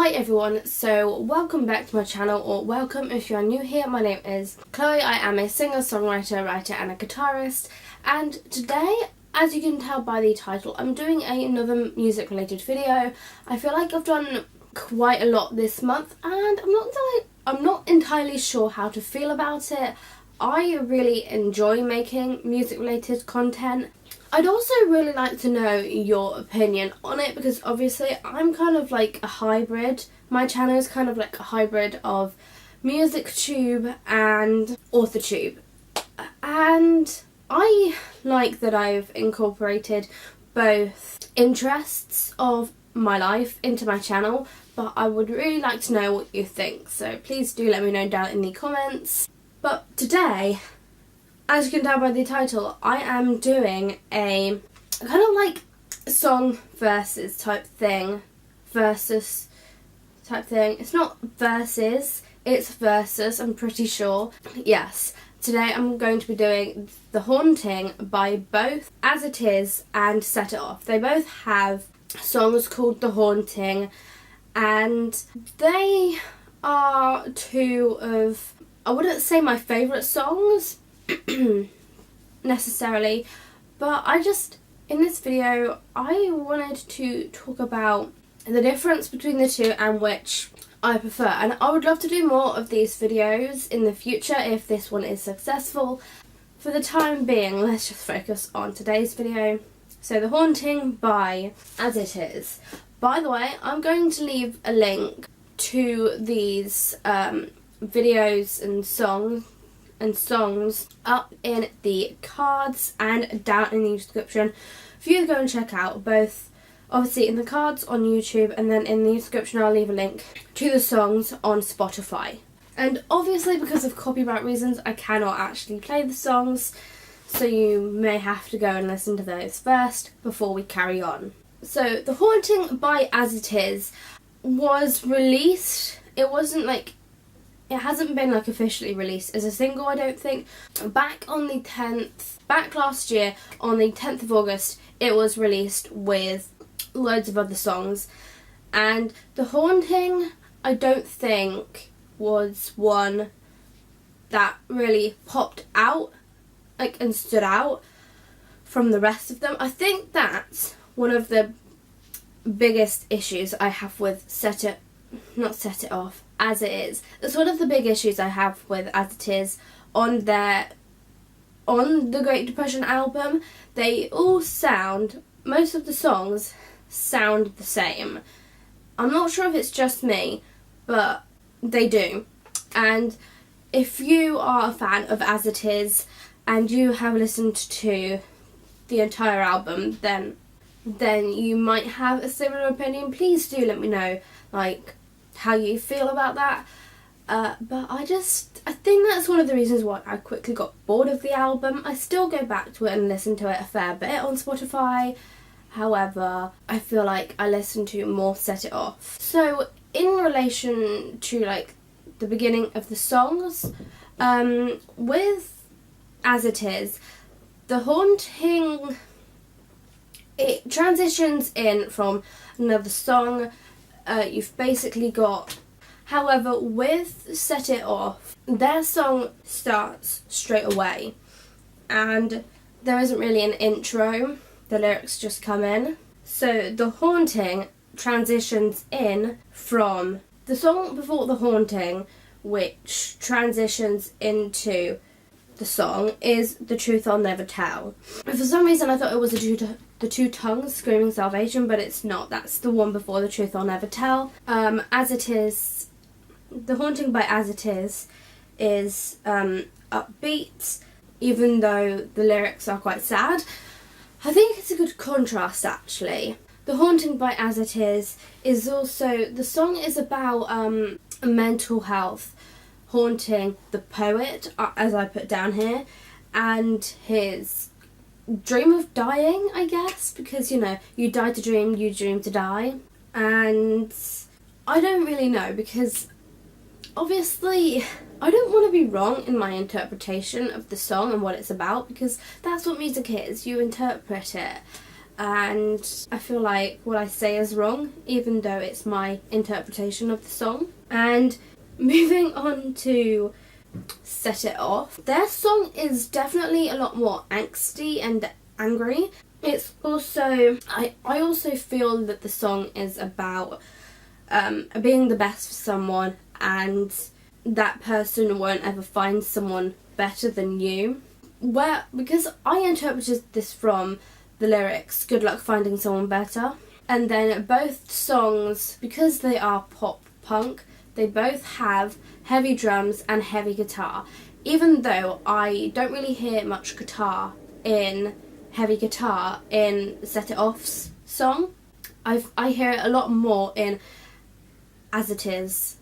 Hi everyone, so welcome back to my channel, or welcome if you are new here. My name is Chloe. I am a singer, songwriter, writer and a guitarist, and today, as you can tell by the title, I'm doing another music related video. I feel like I've done quite a lot this month and I'm not entirely sure how to feel about it. I really enjoy making music related content. I'd also really like to know your opinion on it, because obviously I'm kind of like a hybrid. My channel is kind of like a hybrid of MusicTube and AuthorTube, and I like that I've incorporated both interests of my life into my channel, but I would really like to know what you think, so please do let me know down in the comments. But today, as you can tell by the title, I am doing a kind of like song versus type thing. It's not verses, it's versus, I'm pretty sure. Yes, today I'm going to be doing The Haunting by both As It Is and Set It Off. They both have songs called The Haunting, and they are two of, I wouldn't say my favourite songs necessarily, but in this video I wanted to talk about the difference between the two and which I prefer, and I would love to do more of these videos in the future if this one is successful. For the time being, let's just focus on today's video. So The Haunting by As It Is. By the way, I'm going to leave a link to these videos and songs up in the cards and down in the description for you to go and check out, both obviously in the cards on YouTube, and then in the description I'll leave a link to the songs on Spotify. And obviously, because of copyright reasons, I cannot actually play the songs, so you may have to go and listen to those first before we carry on. So The Haunting by As It Is was released, it hasn't been officially released as a single, I don't think. Back last year on the 10th of August, it was released with loads of other songs, and The Haunting I don't think was one that really popped out and stood out from the rest of them. I think that's one of the biggest issues I have with As It Is. It's one of the big issues I have with As It Is on the Great Depression album. Most of the songs sound the same. I'm not sure if it's just me, but they do. And if you are a fan of As It Is and you have listened to the entire album, then you might have a similar opinion. Please do let me know how you feel about that. But I think that's one of the reasons why I quickly got bored of the album. I still go back to it and listen to it a fair bit on Spotify. However, I feel like I listen to more Set It Off. So in relation to the beginning of the songs, with As It Is, The Haunting, it transitions in from another song. You've basically got, however, with Set It Off, their song starts straight away and there isn't really an intro, the lyrics just come in. So The Haunting transitions in from the song before The Haunting, which transitions into the song, is The Truth I'll Never Tell. For some reason I thought it was the Two Tongues Screaming Salvation, but it's not. That's the one before The Truth I'll Never Tell. As It Is, The Haunting by As It Is upbeat, even though the lyrics are quite sad. I think it's a good contrast, actually. The Haunting by As It is also, the song is about mental health haunting the poet, as I put down here, and his dream of dying, I guess, because you die to dream, you dream to die. And I don't really know, because obviously I don't want to be wrong in my interpretation of the song and what it's about, because that's what music is. You interpret it and I feel like what I say is wrong, even though it's my interpretation of the song. And moving on to Set It Off, their song is definitely a lot more angsty and angry. It's also, I also feel that the song is about being the best for someone, and that person won't ever find someone better than you. Because I interpreted this from the lyrics, good luck finding someone better. And then both songs, because they are pop punk, they both have heavy drums and heavy guitar. Even though I don't really hear much heavy guitar in Set It Off's song, I hear it a lot more in As It Is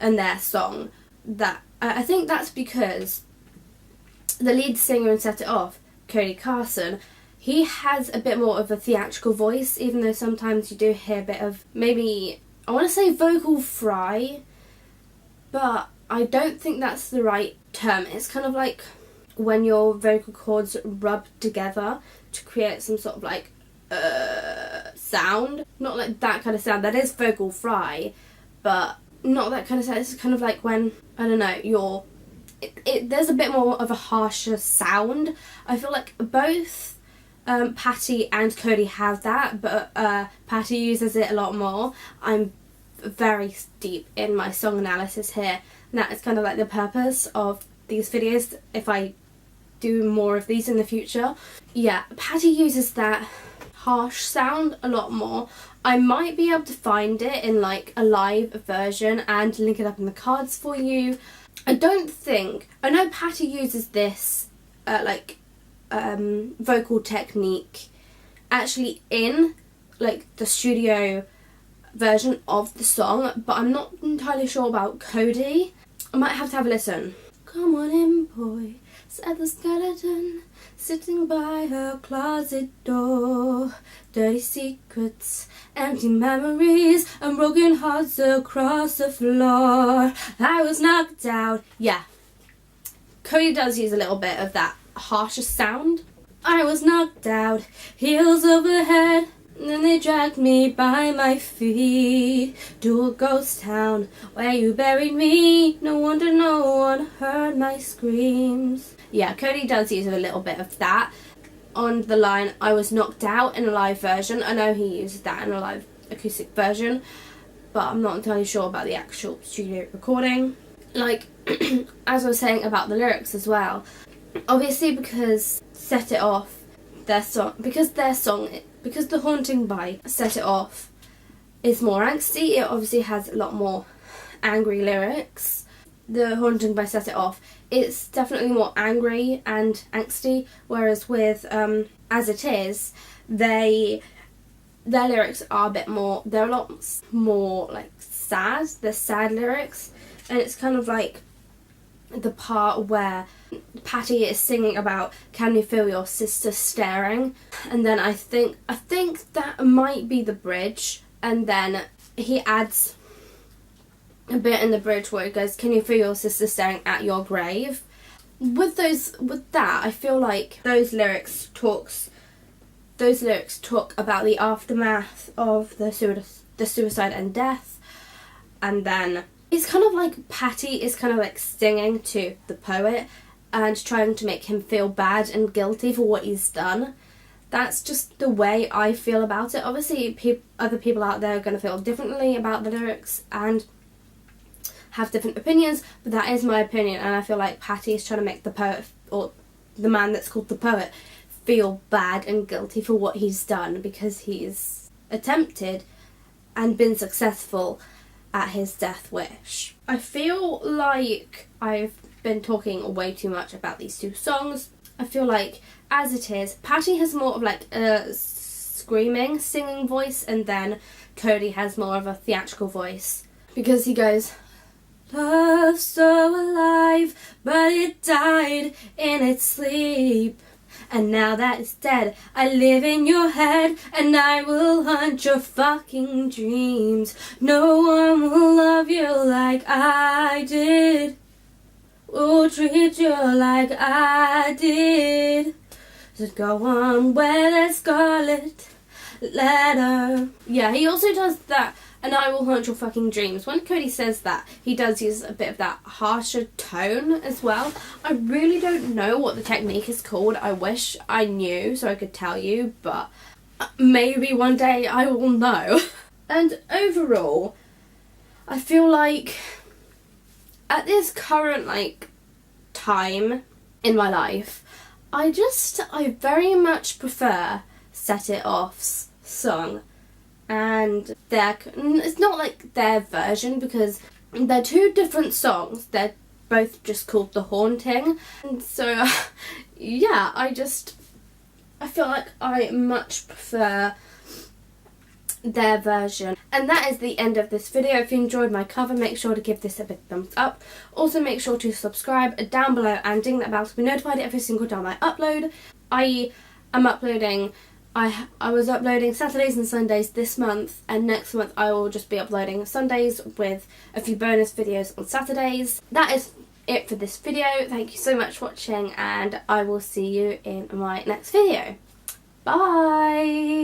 and their song. That I think that's because the lead singer in Set It Off, Cody Carson, he has a bit more of a theatrical voice, even though sometimes you do hear a bit of, maybe, I want to say vocal fry, but I don't think that's the right term. It's kind of like when your vocal cords rub together to create some sort of like sound. Not like that kind of sound. That is vocal fry, but not that kind of sound. It's kind of like when, I don't know, there's a bit more of a harsher sound. I feel like both Patty and Cody have that, but Patty uses it a lot more. I'm very deep in my song analysis here, and that is kind of like the purpose of these videos, if I do more of these in the future. Yeah, Patty uses that harsh sound a lot more. I might be able to find it in like a live version and link it up in the cards for you. I know Patty uses this vocal technique actually in like the studio version of the song, but I'm not entirely sure about Cody. I might have to have a listen. Come on in, boy, said the skeleton, sitting by her closet door. Dirty secrets, empty memories, and broken hearts across the floor. I was knocked out. Yeah, Cody does use a little bit of that harsher sound. I was knocked out, heels overhead, and then they dragged me by my feet to a ghost town where you buried me. No wonder no one heard my screams. Yeah, Cody does use a little bit of that on the line, I was knocked out, in a live version. I know he uses that in a live acoustic version, but I'm not entirely sure about the actual studio recording. Like, as I was saying about the lyrics as well, obviously because Set It Off, because The Haunting by Set It Off is more angsty, it obviously has a lot more angry lyrics. The Haunting by Set It Off, it's definitely more angry and angsty, whereas with As It Is, their lyrics are a bit more, they're a lot more like sad, they're sad lyrics, and it's kind of like the part where Patty is singing about, can you feel your sister staring, and then I think that might be the bridge, and then he adds a bit in the bridge where it goes, can you feel your sister staring at your grave. With that, I feel like those lyrics talk about the aftermath of the suicide and death, and then it's kind of like Patty is kind of like singing to the poet and trying to make him feel bad and guilty for what he's done. That's just the way I feel about it. Obviously, other people out there are going to feel differently about the lyrics and have different opinions, but that is my opinion, and I feel like Patty is trying to make the poet, or the man that's called the poet, feel bad and guilty for what he's done, because he's attempted and been successful at his death wish. I feel like I've been talking way too much about these two songs. I feel like As It Is, Patty has more of like a screaming, singing voice, and then Cody has more of a theatrical voice, because he goes, love so alive, but it died in its sleep. And now that it's dead, I live in your head, and I will haunt your fucking dreams. No one will love you like I did, will treat you like I did. So go on, wear that scarlet letter. Yeah, he also does that, and I will haunt your fucking dreams. When Cody says that, he does use a bit of that harsher tone as well. I really don't know what the technique is called. I wish I knew so I could tell you, but maybe one day I will know. And overall, I feel like at this current time in my life, I very much prefer Set It Off's song, and it's not like their version, because they're two different songs. They're both just called The Haunting, and so yeah, I feel like I much prefer their version. And that is the end of this video. If you enjoyed my cover, make sure to give this a big thumbs up. Also make sure to subscribe down below and ding that bell to be notified every single time I upload. I was uploading Saturdays and Sundays this month, and next month I will just be uploading Sundays with a few bonus videos on Saturdays. That is it for this video. Thank you so much for watching, and I will see you in my next video. Bye!